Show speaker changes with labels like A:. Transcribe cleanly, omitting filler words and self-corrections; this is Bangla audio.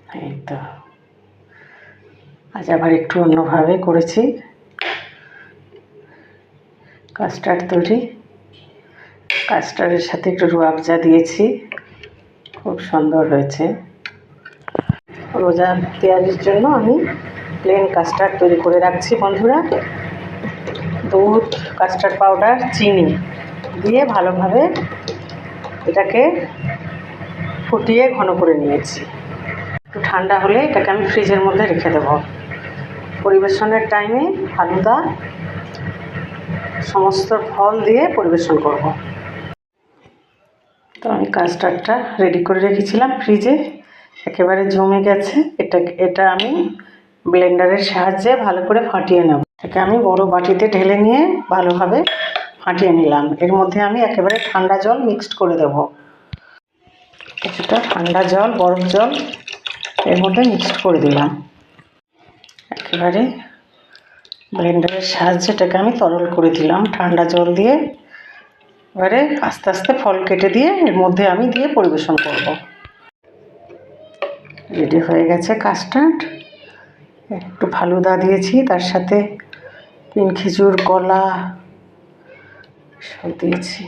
A: এই তো আজ আবার একটু অন্যভাবে করেছি কাস্টার্ড তৈরি। কাস্টার্ডের সাথে একটু রুয়াবজা দিয়েছি, খুব সুন্দর হয়েছে। রোজা তৈরির জন্য আমি প্লেন কাস্টার্ড তৈরি করে রাখছি বন্ধুরা। দুধ, কাস্টার্ড পাউডার, চিনি দিয়ে ভালোভাবে এটাকে ফুটিয়ে ঘন করে নিয়েছি। একটু ঠান্ডা হলে এটাকে আমি ফ্রিজের মধ্যে রেখে দেব। পরিবেশনের টাইমে ফালুদা সমস্ত ফল দিয়ে পরিবেশন করব। তো আমি কাস্টার্ডটা রেডি করে রেখেছিলাম ফ্রিজে, একেবারে জমে গেছে। এটা আমি ব্লেন্ডারের সাহায্যে ভালো করে ফাটিয়ে নেব। এটাকে আমি বড় বাটিতে ঢেলে নিয়ে ভালোভাবে ফাটিয়ে নিলাম। এর মধ্যে আমি একেবারে ঠান্ডা জল মিক্সড করে দেব। কিছুটা ঠান্ডা জল, বরফ জল এর মধ্যে মিক্সড করে দিলাম। একেবারে ব্লেন্ডারের সাহায্যে এটাকে আমি তরল করে দিলাম ঠান্ডা জল দিয়ে। এবারে আস্তে আস্তে ফল কেটে দিয়ে এর মধ্যে আমি দিয়ে পরিবেশন করব। রেডি হয়ে গেছে কাস্টার্ড। একটু ফালুদা দিয়েছি, তার সাথে পিন খেজুর, কলা সব দিয়েছি।